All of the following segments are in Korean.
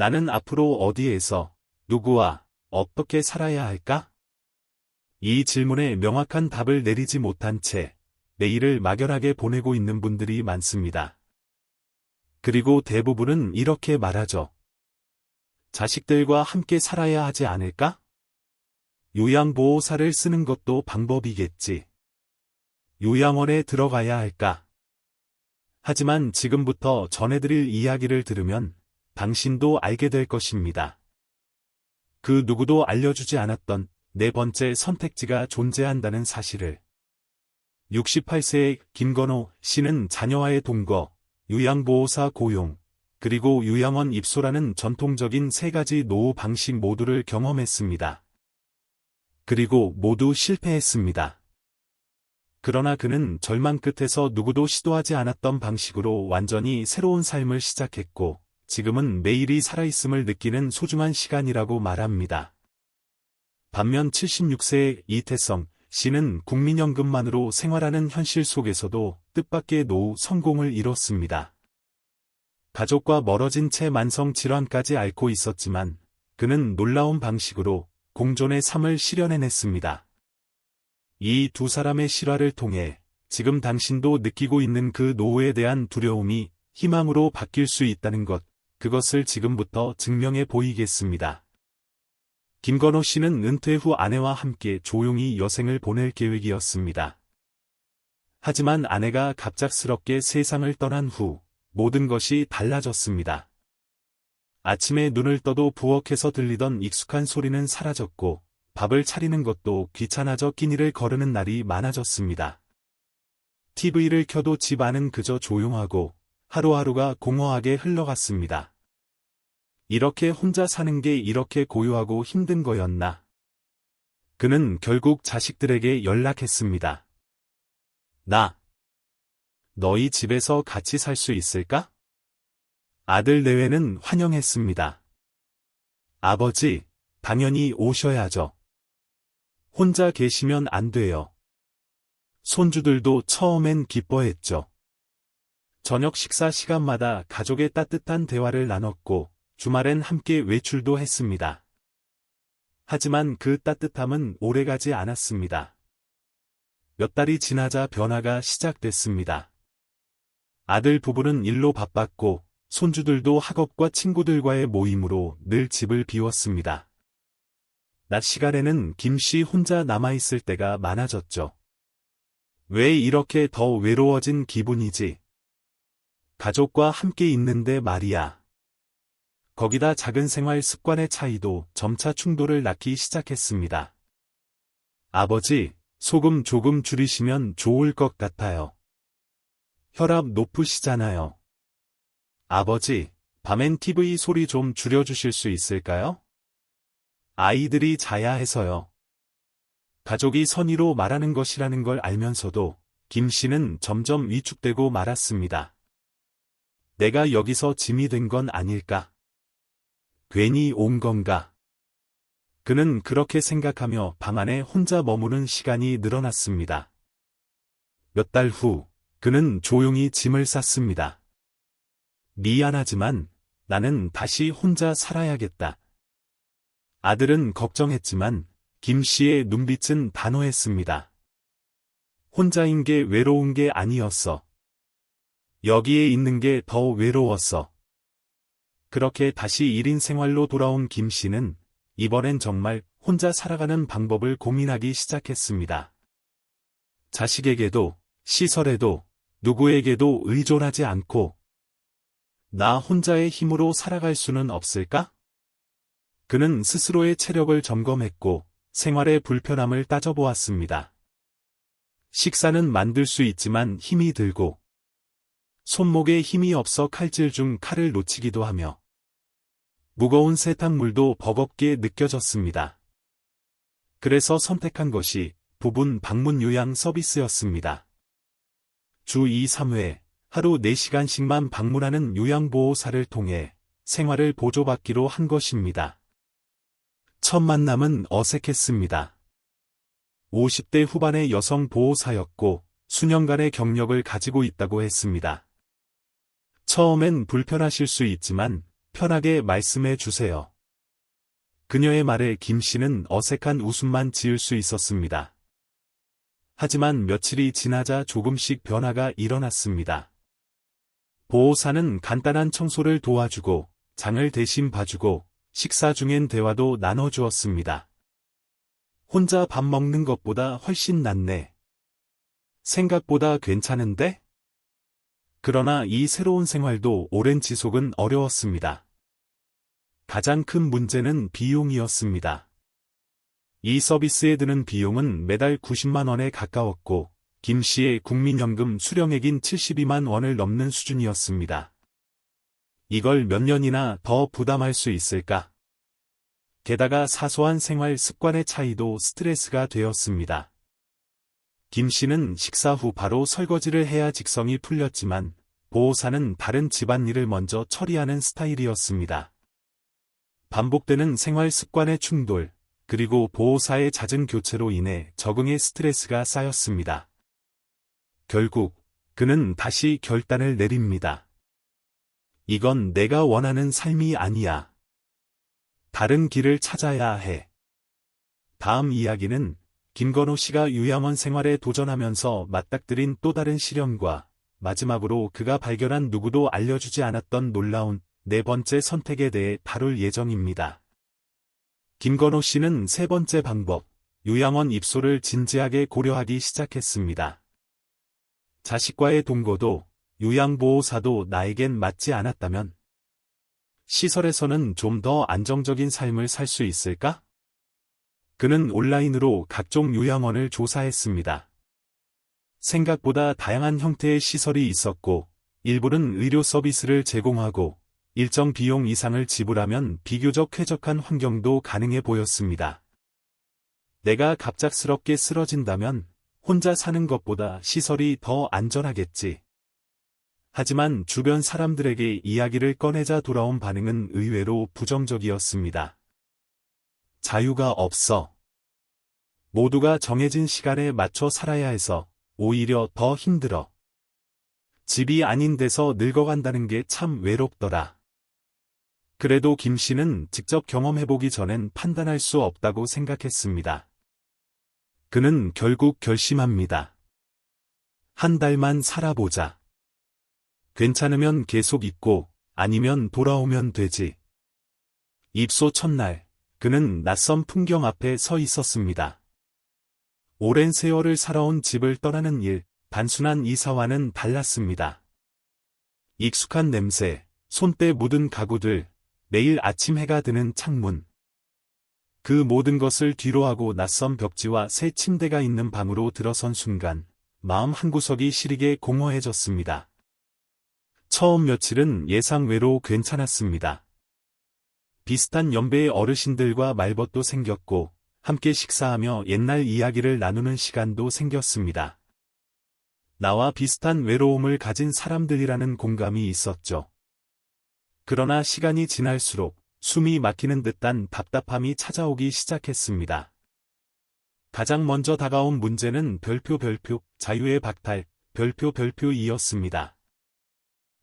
나는 앞으로 어디에서, 누구와, 어떻게 살아야 할까? 이 질문에 명확한 답을 내리지 못한 채 내일을 막연하게 보내고 있는 분들이 많습니다. 그리고 대부분은 이렇게 말하죠. 자식들과 함께 살아야 하지 않을까? 요양보호사를 쓰는 것도 방법이겠지. 요양원에 들어가야 할까? 하지만 지금부터 전해드릴 이야기를 들으면 당신도 알게 될 것입니다. 그 누구도 알려주지 않았던 네 번째 선택지가 존재한다는 사실을. 68세의 김건호 씨는 자녀와의 동거, 요양보호사 고용, 그리고 요양원 입소라는 전통적인 세 가지 노후 방식 모두를 경험했습니다. 그리고 모두 실패했습니다. 그러나 그는 절망 끝에서 누구도 시도하지 않았던 방식으로 완전히 새로운 삶을 시작했고, 지금은 매일이 살아있음을 느끼는 소중한 시간이라고 말합니다. 반면 76세의 이태성 씨는 국민연금만으로 생활하는 현실 속에서도 뜻밖의 노후 성공을 이뤘습니다. 가족과 멀어진 채 만성 질환까지 앓고 있었지만, 그는 놀라운 방식으로 공존의 삶을 실현해냈습니다. 이 두 사람의 실화를 통해 지금 당신도 느끼고 있는 그 노후에 대한 두려움이 희망으로 바뀔 수 있다는 것, 그것을 지금부터 증명해 보이겠습니다. 김건호 씨는 은퇴 후 아내와 함께 조용히 여생을 보낼 계획이었습니다. 하지만 아내가 갑작스럽게 세상을 떠난 후 모든 것이 달라졌습니다. 아침에 눈을 떠도 부엌에서 들리던 익숙한 소리는 사라졌고, 밥을 차리는 것도 귀찮아져 끼니를 거르는 날이 많아졌습니다. TV를 켜도 집 안은 그저 조용하고 하루하루가 공허하게 흘러갔습니다. 이렇게 혼자 사는 게 이렇게 고요하고 힘든 거였나? 그는 결국 자식들에게 연락했습니다. 너희 집에서 같이 살 수 있을까? 아들 내외는 환영했습니다. 아버지, 당연히 오셔야죠. 혼자 계시면 안 돼요. 손주들도 처음엔 기뻐했죠. 저녁 식사 시간마다 가족의 따뜻한 대화를 나눴고, 주말엔 함께 외출도 했습니다. 하지만 그 따뜻함은 오래가지 않았습니다. 몇 달이 지나자 변화가 시작됐습니다. 아들 부부는 일로 바빴고, 손주들도 학업과 친구들과의 모임으로 늘 집을 비웠습니다. 낮 시간에는 김 씨 혼자 남아있을 때가 많아졌죠. 왜 이렇게 더 외로워진 기분이지? 가족과 함께 있는데 말이야. 거기다 작은 생활 습관의 차이도 점차 충돌을 낳기 시작했습니다. 아버지, 소금 조금 줄이시면 좋을 것 같아요. 혈압 높으시잖아요. 아버지, 밤엔 TV 소리 좀 줄여주실 수 있을까요? 아이들이 자야 해서요. 가족이 선의로 말하는 것이라는 걸 알면서도 김 씨는 점점 위축되고 말았습니다. 내가 여기서 짐이 된 건 아닐까? 괜히 온 건가? 그는 그렇게 생각하며 방 안에 혼자 머무는 시간이 늘어났습니다. 몇 달 후, 그는 조용히 짐을 쌌습니다. 미안하지만 나는 다시 혼자 살아야겠다. 아들은 걱정했지만 김 씨의 눈빛은 단호했습니다. 혼자인 게 외로운 게 아니었어. 여기에 있는 게 더 외로웠어. 그렇게 다시 1인 생활로 돌아온 김 씨는 이번엔 정말 혼자 살아가는 방법을 고민하기 시작했습니다. 자식에게도, 시설에도, 누구에게도 의존하지 않고 나 혼자의 힘으로 살아갈 수는 없을까? 그는 스스로의 체력을 점검했고 생활의 불편함을 따져보았습니다. 식사는 만들 수 있지만 힘이 들고 손목에 힘이 없어 칼질 중 칼을 놓치기도 하며 무거운 세탁물도 버겁게 느껴졌습니다. 그래서 선택한 것이 부분 방문 요양 서비스였습니다. 주 2, 3회, 하루 4시간씩만 방문하는 요양보호사를 통해 생활을 보조받기로 한 것입니다. 첫 만남은 어색했습니다. 50대 후반의 여성 보호사였고 수년간의 경력을 가지고 있다고 했습니다. 처음엔 불편하실 수 있지만 편하게 말씀해 주세요. 그녀의 말에 김 씨는 어색한 웃음만 지을 수 있었습니다. 하지만 며칠이 지나자 조금씩 변화가 일어났습니다. 보호사는 간단한 청소를 도와주고 장을 대신 봐주고 식사 중엔 대화도 나눠주었습니다. 혼자 밥 먹는 것보다 훨씬 낫네. 생각보다 괜찮은데? 그러나 이 새로운 생활도 오랜 지속은 어려웠습니다. 가장 큰 문제는 비용이었습니다. 이 서비스에 드는 비용은 매달 90만 원에 가까웠고 김 씨의 국민연금 수령액인 72만 원을 넘는 수준이었습니다. 이걸 몇 년이나 더 부담할 수 있을까? 게다가 사소한 생활 습관의 차이도 스트레스가 되었습니다. 김 씨는 식사 후 바로 설거지를 해야 직성이 풀렸지만 보호사는 다른 집안일을 먼저 처리하는 스타일이었습니다. 반복되는 생활 습관의 충돌, 그리고 보호사의 잦은 교체로 인해 적응의 스트레스가 쌓였습니다. 결국 그는 다시 결단을 내립니다. 이건 내가 원하는 삶이 아니야. 다른 길을 찾아야 해. 다음 이야기는 김건호 씨가 요양원 생활에 도전하면서 맞닥뜨린 또 다른 시련과 마지막으로 그가 발견한 누구도 알려주지 않았던 놀라운 네 번째 선택에 대해 다룰 예정입니다. 김건호 씨는 세 번째 방법, 요양원 입소를 진지하게 고려하기 시작했습니다. 자식과의 동거도 요양보호사도 나에겐 맞지 않았다면 시설에서는 좀 더 안정적인 삶을 살 수 있을까? 그는 온라인으로 각종 요양원을 조사했습니다. 생각보다 다양한 형태의 시설이 있었고 일부는 의료 서비스를 제공하고 일정 비용 이상을 지불하면 비교적 쾌적한 환경도 가능해 보였습니다. 내가 갑작스럽게 쓰러진다면 혼자 사는 것보다 시설이 더 안전하겠지. 하지만 주변 사람들에게 이야기를 꺼내자 돌아온 반응은 의외로 부정적이었습니다. 자유가 없어. 모두가 정해진 시간에 맞춰 살아야 해서 오히려 더 힘들어. 집이 아닌 데서 늙어간다는 게 참 외롭더라. 그래도 김 씨는 직접 경험해보기 전엔 판단할 수 없다고 생각했습니다. 그는 결국 결심합니다. 한 달만 살아보자. 괜찮으면 계속 있고 아니면 돌아오면 되지. 입소 첫날, 그는 낯선 풍경 앞에 서 있었습니다. 오랜 세월을 살아온 집을 떠나는 일, 단순한 이사와는 달랐습니다. 익숙한 냄새, 손때 묻은 가구들, 매일 아침 해가 드는 창문. 그 모든 것을 뒤로하고 낯선 벽지와 새 침대가 있는 방으로 들어선 순간, 마음 한구석이 시리게 공허해졌습니다. 처음 며칠은 예상외로 괜찮았습니다. 비슷한 연배의 어르신들과 말벗도 생겼고, 함께 식사하며 옛날 이야기를 나누는 시간도 생겼습니다. 나와 비슷한 외로움을 가진 사람들이라는 공감이 있었죠. 그러나 시간이 지날수록 숨이 막히는 듯한 답답함이 찾아오기 시작했습니다. 가장 먼저 다가온 문제는 별표, 자유의 박탈, 별표이었습니다.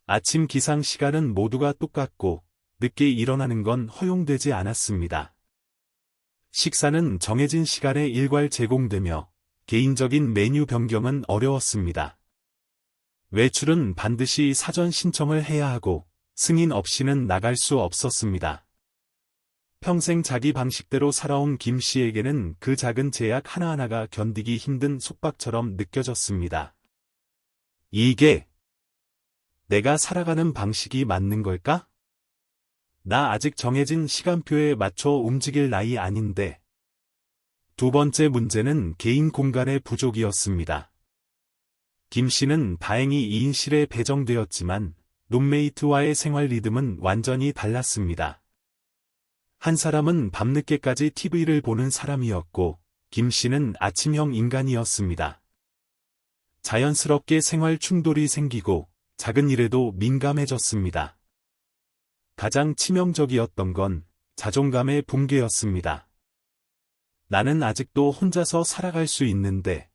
아침 기상 시간은 모두가 똑같고 늦게 일어나는 건 허용되지 않았습니다. 식사는 정해진 시간에 일괄 제공되며 개인적인 메뉴 변경은 어려웠습니다. 외출은 반드시 사전 신청을 해야 하고 승인 없이는 나갈 수 없었습니다. 평생 자기 방식대로 살아온 김 씨에게는 그 작은 제약 하나하나가 견디기 힘든 속박처럼 느껴졌습니다. 이게 내가 살아가는 방식이 맞는 걸까? 나 아직 정해진 시간표에 맞춰 움직일 나이 아닌데. 두 번째 문제는 개인 공간의 부족이었습니다. 김 씨는 다행히 2인실에 배정되었지만 룸메이트와의 생활 리듬은 완전히 달랐습니다. 한 사람은 밤늦게까지 TV를 보는 사람이었고 김 씨는 아침형 인간이었습니다. 자연스럽게 생활 충돌이 생기고 작은 일에도 민감해졌습니다. 가장 치명적이었던 건 자존감의 붕괴였습니다. 나는 아직도 혼자서 살아갈 수 있는데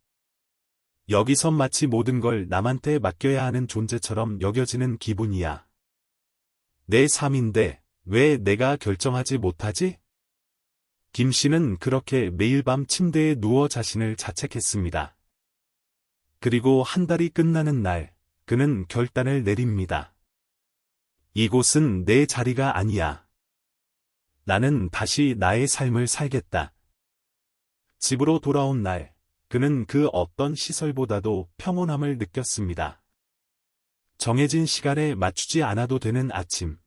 여기선 마치 모든 걸 남한테 맡겨야 하는 존재처럼 여겨지는 기분이야. 내 삶인데 왜 내가 결정하지 못하지? 김 씨는 그렇게 매일 밤 침대에 누워 자신을 자책했습니다. 그리고 한 달이 끝나는 날, 그는 결단을 내립니다. 이곳은 내 자리가 아니야. 나는 다시 나의 삶을 살겠다. 집으로 돌아온 날, 그는 그 어떤 시설보다도 평온함을 느꼈습니다. 정해진 시간에 맞추지 않아도 되는 아침.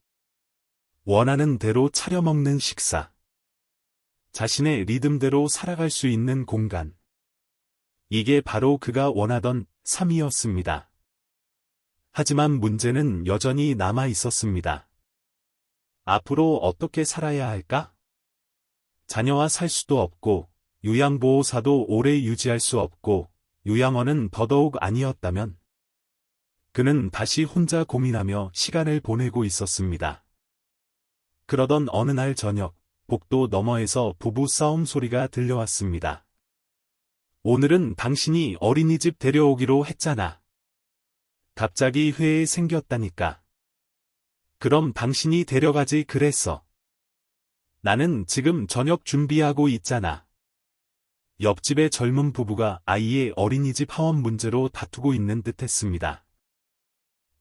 원하는 대로 차려 먹는 식사. 자신의 리듬대로 살아갈 수 있는 공간. 이게 바로 그가 원하던 삶이었습니다. 하지만 문제는 여전히 남아 있었습니다. 앞으로 어떻게 살아야 할까? 자녀와 살 수도 없고, 요양보호사도 오래 유지할 수 없고, 요양원은 더더욱 아니었다면, 그는 다시 혼자 고민하며 시간을 보내고 있었습니다. 그러던 어느 날 저녁, 복도 너머에서 부부 싸움 소리가 들려왔습니다. 오늘은 당신이 어린이집 데려오기로 했잖아. 갑자기 회에 생겼다니까. 그럼 당신이 데려가지 그랬어. 나는 지금 저녁 준비하고 있잖아. 옆집의 젊은 부부가 아이의 어린이집 하원 문제로 다투고 있는 듯했습니다.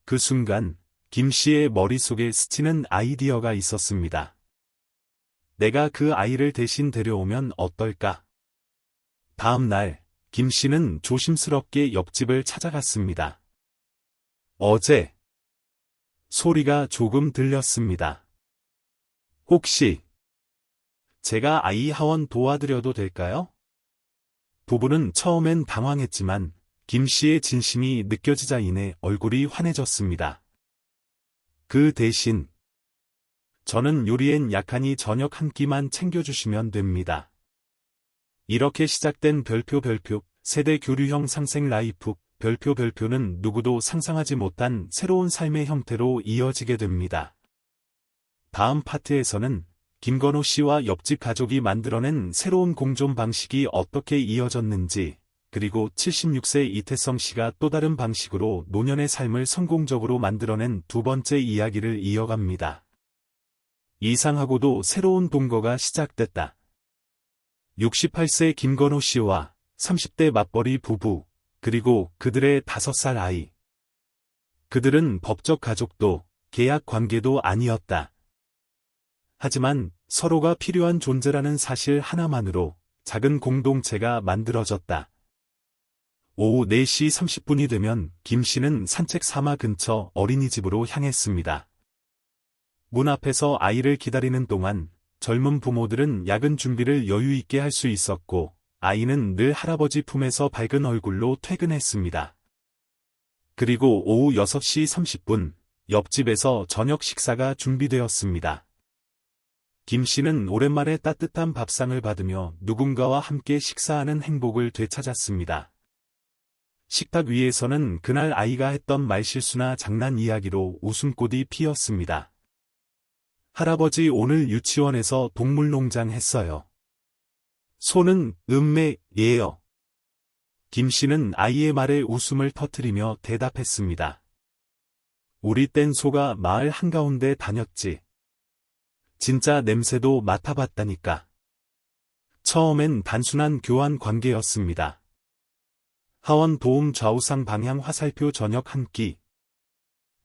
그 순간 김 씨의 머릿속에 스치는 아이디어가 있었습니다. 내가 그 아이를 대신 데려오면 어떨까? 다음 날, 김 씨는 조심스럽게 옆집을 찾아갔습니다. 어제 소리가 조금 들렸습니다. 혹시 제가 아이 하원 도와드려도 될까요? 부부는 처음엔 당황했지만 김 씨의 진심이 느껴지자 이내 얼굴이 환해졌습니다. 그 대신 저는 요리엔 약하니 저녁 한 끼만 챙겨주시면 됩니다. 이렇게 시작된 별표 세대 교류형 상생 라이프 별표는 누구도 상상하지 못한 새로운 삶의 형태로 이어지게 됩니다. 다음 파트에서는 김건호 씨와 옆집 가족이 만들어낸 새로운 공존 방식이 어떻게 이어졌는지, 그리고 76세 이태성 씨가 또 다른 방식으로 노년의 삶을 성공적으로 만들어낸 두 번째 이야기를 이어갑니다. 이상하고도 새로운 동거가 시작됐다. 68세 김건호 씨와 30대 맞벌이 부부, 그리고 그들의 5살 아이. 그들은 법적 가족도 계약 관계도 아니었다. 하지만 서로가 필요한 존재라는 사실 하나만으로 작은 공동체가 만들어졌다. 오후 4시 30분이 되면 김 씨는 산책 사마 근처 어린이집으로 향했습니다. 문 앞에서 아이를 기다리는 동안 젊은 부모들은 야근 준비를 여유 있게 할 수 있었고, 아이는 늘 할아버지 품에서 밝은 얼굴로 퇴근했습니다. 그리고 오후 6시 30분, 옆집에서 저녁 식사가 준비되었습니다. 김 씨는 오랜만에 따뜻한 밥상을 받으며 누군가와 함께 식사하는 행복을 되찾았습니다. 식탁 위에서는 그날 아이가 했던 말실수나 장난 이야기로 웃음꽃이 피었습니다. 할아버지 오늘 유치원에서 동물농장 했어요. 소는 예요. 김 씨는 아이의 말에 웃음을 터뜨리며 대답했습니다. 우리 땐 소가 마을 한가운데 다녔지. 진짜 냄새도 맡아봤다니까. 처음엔 단순한 교환 관계였습니다. 하원 도움 좌우상 방향 화살표 저녁 한 끼.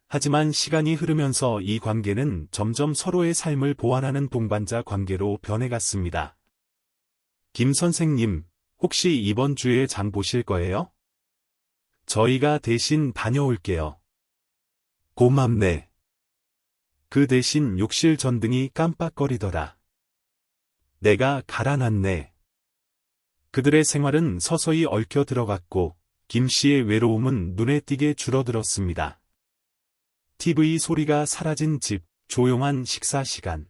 하지만 시간이 흐르면서 이 관계는 점점 서로의 삶을 보완하는 동반자 관계로 변해갔습니다. 김 선생님, 혹시 이번 주에 장 보실 거예요? 저희가 대신 다녀올게요. 고맙네. 그 대신 욕실 전등이 깜빡거리더라. 내가 갈아놨네. 그들의 생활은 서서히 얽혀 들어갔고, 김 씨의 외로움은 눈에 띄게 줄어들었습니다. TV 소리가 사라진 집, 조용한 식사 시간.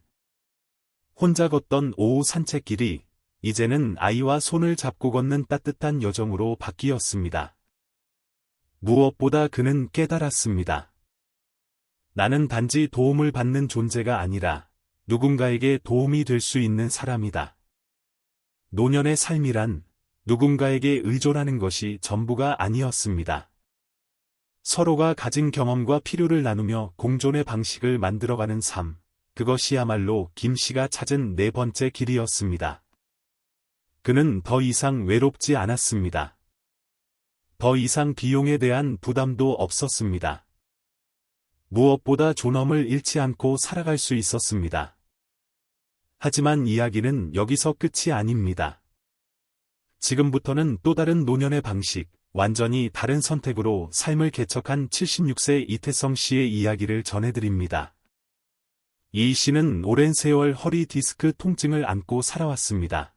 혼자 걷던 오후 산책길이 이제는 아이와 손을 잡고 걷는 따뜻한 여정으로 바뀌었습니다. 무엇보다 그는 깨달았습니다. 나는 단지 도움을 받는 존재가 아니라 누군가에게 도움이 될 수 있는 사람이다. 노년의 삶이란 누군가에게 의존하는 것이 전부가 아니었습니다. 서로가 가진 경험과 필요를 나누며 공존의 방식을 만들어가는 삶, 그것이야말로 김 씨가 찾은 네 번째 길이었습니다. 그는 더 이상 외롭지 않았습니다. 더 이상 비용에 대한 부담도 없었습니다. 무엇보다 존엄을 잃지 않고 살아갈 수 있었습니다. 하지만 이야기는 여기서 끝이 아닙니다. 지금부터는 또 다른 노년의 방식, 완전히 다른 선택으로 삶을 개척한 76세 이태성 씨의 이야기를 전해드립니다. 이 씨는 오랜 세월 허리 디스크 통증을 안고 살아왔습니다.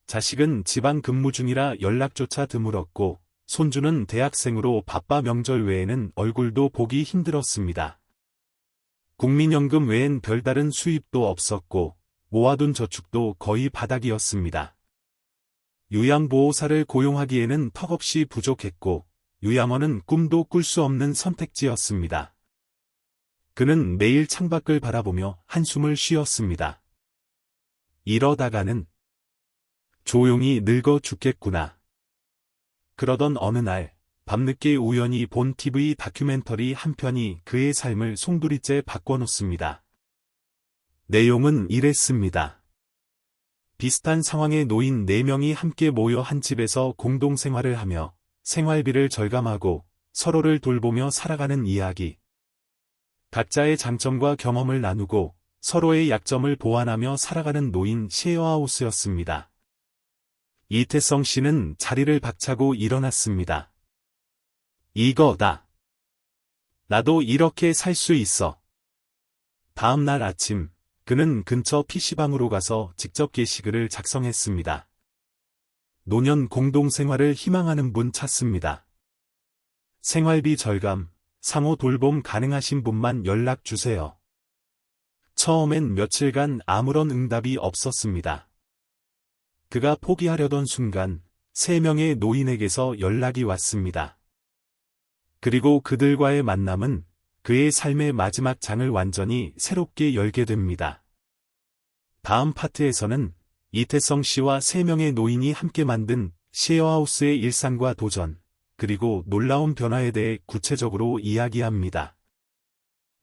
자식은 지방 근무 중이라 연락조차 드물었고, 손주는 대학생으로 바빠 명절 외에는 얼굴도 보기 힘들었습니다. 국민연금 외엔 별다른 수입도 없었고, 모아둔 저축도 거의 바닥이었습니다. 요양보호사를 고용하기에는 턱없이 부족했고, 요양원은 꿈도 꿀 수 없는 선택지였습니다. 그는 매일 창밖을 바라보며 한숨을 쉬었습니다. 이러다가는 조용히 늙어 죽겠구나. 그러던 어느 날, 밤늦게 우연히 본 TV 다큐멘터리 한 편이 그의 삶을 송두리째 바꿔놓습니다. 내용은 이랬습니다. 비슷한 상황에 놓인 4명이 함께 모여 한 집에서 공동생활을 하며 생활비를 절감하고 서로를 돌보며 살아가는 이야기. 각자의 장점과 경험을 나누고 서로의 약점을 보완하며 살아가는 노인 셰어하우스였습니다. 이태성 씨는 자리를 박차고 일어났습니다. 이거다. 나도 이렇게 살 수 있어. 다음 날 아침, 그는 근처 PC방으로 가서 직접 게시글을 작성했습니다. 노년 공동생활을 희망하는 분 찾습니다. 생활비 절감, 상호 돌봄 가능하신 분만 연락 주세요. 처음엔 며칠간 아무런 응답이 없었습니다. 그가 포기하려던 순간 3명의 노인에게서 연락이 왔습니다. 그리고 그들과의 만남은 그의 삶의 마지막 장을 완전히 새롭게 열게 됩니다. 다음 파트에서는 이태성 씨와 3명의 노인이 함께 만든 셰어하우스의 일상과 도전, 그리고 놀라운 변화에 대해 구체적으로 이야기합니다.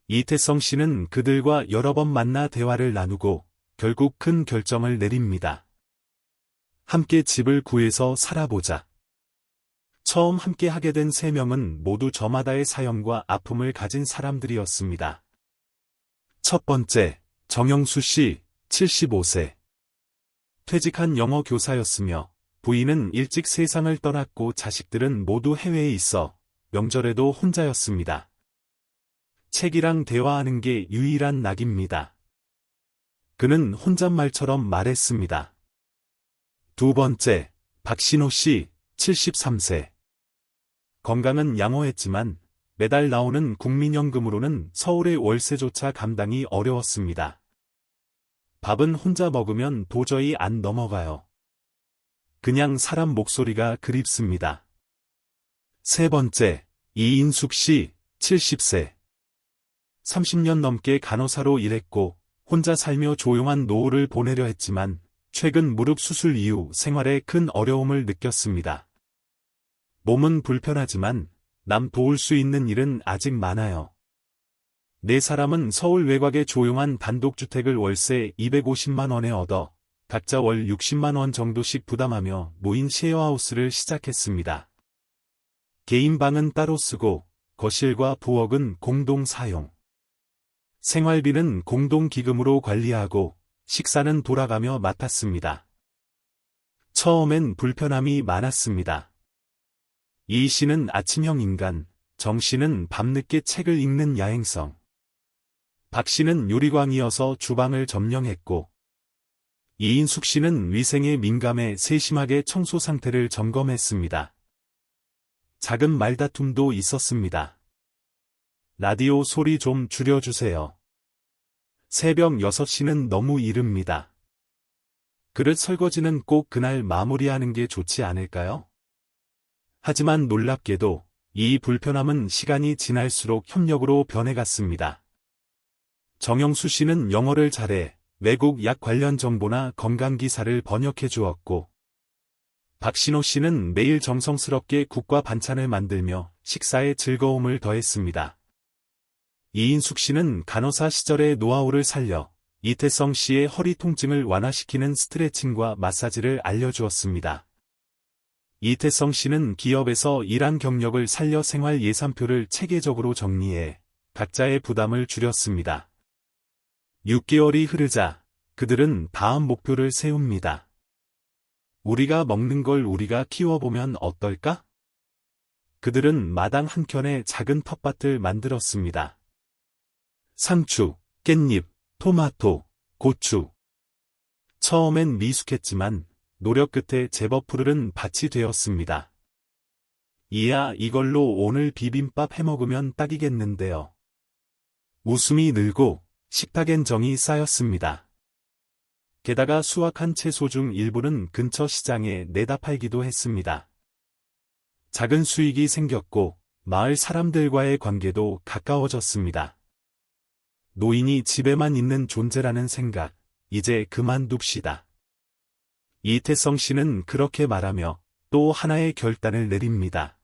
이태성 씨는 그들과 여러 번 만나 대화를 나누고 결국 큰 결정을 내립니다. 함께 집을 구해서 살아보자. 처음 함께 하게 된 3명은 모두 저마다의 사연과 아픔을 가진 사람들이었습니다. 첫 번째, 정영수 씨, 75세. 퇴직한 영어 교사였으며 부인은 일찍 세상을 떠났고 자식들은 모두 해외에 있어 명절에도 혼자였습니다. 책이랑 대화하는 게 유일한 낙입니다. 그는 혼잣말처럼 말했습니다. 두 번째, 박신호 씨, 73세. 건강은 양호했지만 매달 나오는 국민연금으로는 서울의 월세조차 감당이 어려웠습니다. 밥은 혼자 먹으면 도저히 안 넘어가요. 그냥 사람 목소리가 그립습니다. 세 번째, 이인숙 씨, 70세. 30년 넘게 간호사로 일했고 혼자 살며 조용한 노후를 보내려 했지만 최근 무릎 수술 이후 생활에 큰 어려움을 느꼈습니다. 몸은 불편하지만 남 도울 수 있는 일은 아직 많아요. 4사람은 서울 외곽의 조용한 단독주택을 월세 250만 원에 얻어 각자 월 60만 원 정도씩 부담하며 무인 셰어하우스를 시작했습니다. 개인 방은 따로 쓰고 거실과 부엌은 공동 사용. 생활비는 공동기금으로 관리하고 식사는 돌아가며 맡았습니다. 처음엔 불편함이 많았습니다. 이 씨는 아침형 인간, 정 씨는 밤늦게 책을 읽는 야행성. 박 씨는 요리광이어서 주방을 점령했고, 이인숙 씨는 위생에 민감해 세심하게 청소 상태를 점검했습니다. 작은 말다툼도 있었습니다. 라디오 소리 좀 줄여주세요. 새벽 6시는 너무 이릅니다. 그릇 설거지는 꼭 그날 마무리하는 게 좋지 않을까요? 하지만 놀랍게도 이 불편함은 시간이 지날수록 협력으로 변해갔습니다. 정영수 씨는 영어를 잘해 외국 약 관련 정보나 건강 기사를 번역해 주었고, 박신호 씨는 매일 정성스럽게 국과 반찬을 만들며 식사에 즐거움을 더했습니다. 이인숙 씨는 간호사 시절의 노하우를 살려 이태성 씨의 허리 통증을 완화시키는 스트레칭과 마사지를 알려주었습니다. 이태성 씨는 기업에서 일한 경력을 살려 생활 예산표를 체계적으로 정리해 각자의 부담을 줄였습니다. 6개월이 흐르자 그들은 다음 목표를 세웁니다. 우리가 먹는 걸 우리가 키워보면 어떨까? 그들은 마당 한켠에 작은 텃밭을 만들었습니다. 상추, 깻잎, 토마토, 고추. 처음엔 미숙했지만 노력 끝에 제법 푸르른 밭이 되었습니다. 이야 이걸로 오늘 비빔밥 해먹으면 딱이겠는데요. 웃음이 늘고 식탁엔 정이 쌓였습니다. 게다가 수확한 채소 중 일부는 근처 시장에 내다 팔기도 했습니다. 작은 수익이 생겼고 마을 사람들과의 관계도 가까워졌습니다. 노인이 집에만 있는 존재라는 생각, 이제 그만둡시다. 이태성 씨는 그렇게 말하며 또 하나의 결단을 내립니다.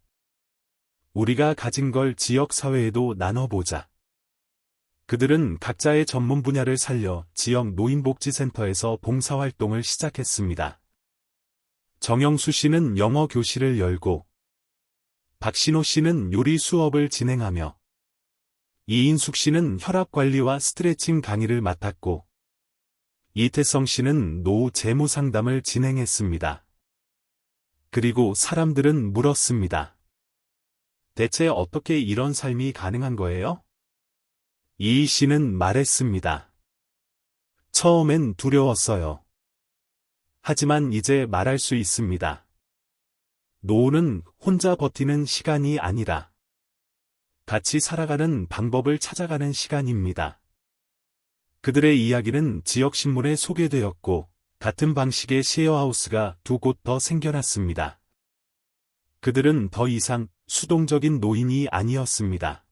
우리가 가진 걸 지역사회에도 나눠보자. 그들은 각자의 전문 분야를 살려 지역 노인복지센터에서 봉사활동을 시작했습니다. 정영수 씨는 영어 교실을 열고 박신호 씨는 요리 수업을 진행하며 이인숙 씨는 혈압관리와 스트레칭 강의를 맡았고 이태성 씨는 노후 재무 상담을 진행했습니다. 그리고 사람들은 물었습니다. 대체 어떻게 이런 삶이 가능한 거예요? 이 씨는 말했습니다. 처음엔 두려웠어요. 하지만 이제 말할 수 있습니다. 노후는 혼자 버티는 시간이 아니라 같이 살아가는 방법을 찾아가는 시간입니다. 그들의 이야기는 지역신문에 소개되었고 같은 방식의 셰어하우스가 두 곳 더 생겨났습니다. 그들은 더 이상 수동적인 노인이 아니었습니다.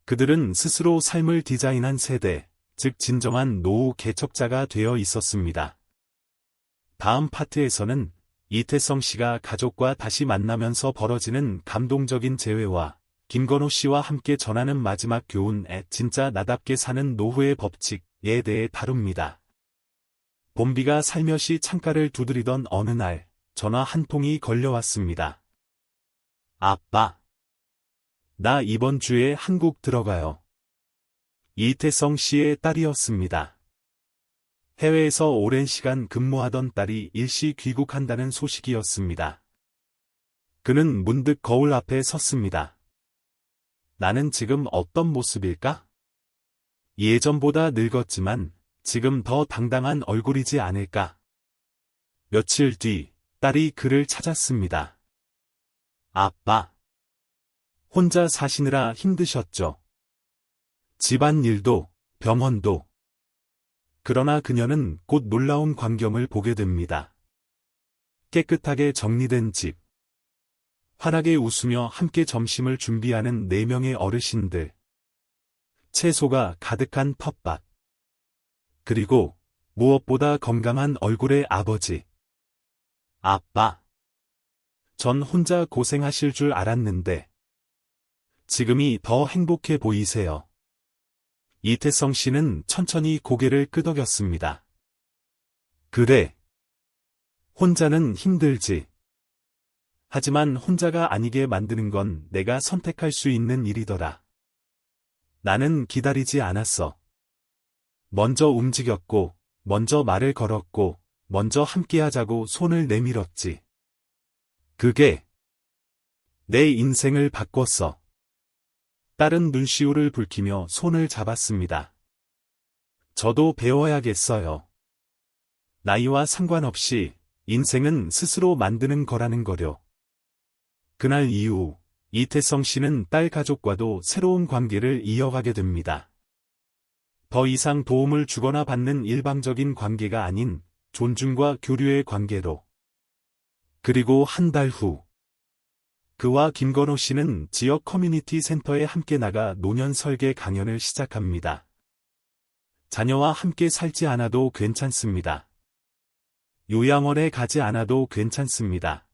그들은 스스로 삶을 디자인한 세대, 즉 진정한 노후 개척자가 되어 있었습니다. 다음 파트에서는 이태성 씨가 가족과 다시 만나면서 벌어지는 감동적인 재회와 김건호 씨와 함께 전하는 마지막 교훈에 진짜 나답게 사는 노후의 법칙에 대해 다룹니다. 봄비가 살며시 창가를 두드리던 어느 날 전화 한 통이 걸려왔습니다. 아빠. 나 이번 주에 한국 들어가요. 이태성 씨의 딸이었습니다. 해외에서 오랜 시간 근무하던 딸이 일시 귀국한다는 소식이었습니다. 그는 문득 거울 앞에 섰습니다. 나는 지금 어떤 모습일까? 예전보다 늙었지만 지금 더 당당한 얼굴이지 않을까? 며칠 뒤 딸이 그를 찾았습니다. 아빠. 혼자 사시느라 힘드셨죠? 집안일도, 병원도. 그러나 그녀는 곧 놀라운 광경을 보게 됩니다. 깨끗하게 정리된 집. 환하게 웃으며 함께 점심을 준비하는 4명의 어르신들. 채소가 가득한 텃밭. 그리고 무엇보다 건강한 얼굴의 아버지. 아빠. 전 혼자 고생하실 줄 알았는데 지금이 더 행복해 보이세요. 이태성 씨는 천천히 고개를 끄덕였습니다. 그래. 혼자는 힘들지. 하지만 혼자가 아니게 만드는 건 내가 선택할 수 있는 일이더라. 나는 기다리지 않았어. 먼저 움직였고, 먼저 말을 걸었고, 먼저 함께하자고 손을 내밀었지. 그게 내 인생을 바꿨어. 딸은 눈시울을 붉히며 손을 잡았습니다. 저도 배워야겠어요. 나이와 상관없이 인생은 스스로 만드는 거라는 거려. 그날 이후 이태성 씨는 딸 가족과도 새로운 관계를 이어가게 됩니다. 더 이상 도움을 주거나 받는 일방적인 관계가 아닌 존중과 교류의 관계로. 그리고 한 달 후. 그와 김건호 씨는 지역 커뮤니티 센터에 함께 나가 노년 설계 강연을 시작합니다. 자녀와 함께 살지 않아도 괜찮습니다. 요양원에 가지 않아도 괜찮습니다.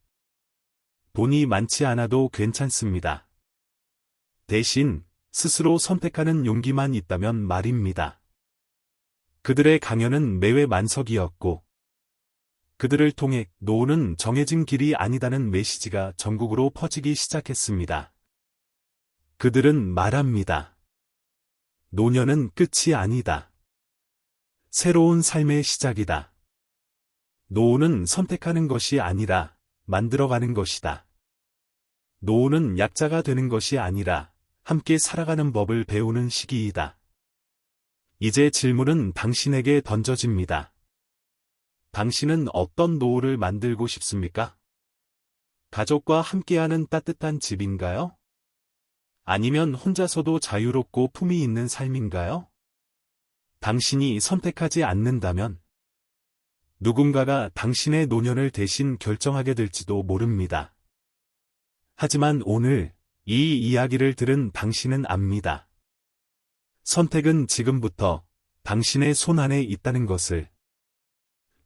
돈이 많지 않아도 괜찮습니다. 대신 스스로 선택하는 용기만 있다면 말입니다. 그들의 강연은 매회 만석이었고, 그들을 통해 노후는 정해진 길이 아니다는 메시지가 전국으로 퍼지기 시작했습니다. 그들은 말합니다. 노년은 끝이 아니다. 새로운 삶의 시작이다. 노후는 선택하는 것이 아니라 만들어가는 것이다. 노후는 약자가 되는 것이 아니라 함께 살아가는 법을 배우는 시기이다. 이제 질문은 당신에게 던져집니다. 당신은 어떤 노후를 만들고 싶습니까? 가족과 함께하는 따뜻한 집인가요? 아니면 혼자서도 자유롭고 품위 있는 삶인가요? 당신이 선택하지 않는다면 누군가가 당신의 노년을 대신 결정하게 될지도 모릅니다. 하지만 오늘 이 이야기를 들은 당신은 압니다. 선택은 지금부터 당신의 손 안에 있다는 것을.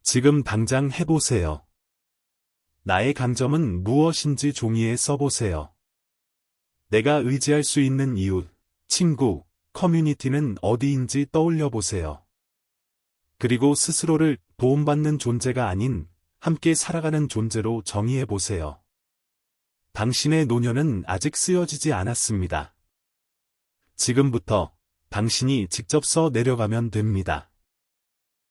지금 당장 해보세요. 나의 강점은 무엇인지 종이에 써보세요. 내가 의지할 수 있는 이웃, 친구, 커뮤니티는 어디인지 떠올려 보세요. 그리고 스스로를 도움받는 존재가 아닌 함께 살아가는 존재로 정의해 보세요. 당신의 노년은 아직 쓰여지지 않았습니다. 지금부터 당신이 직접 써 내려가면 됩니다.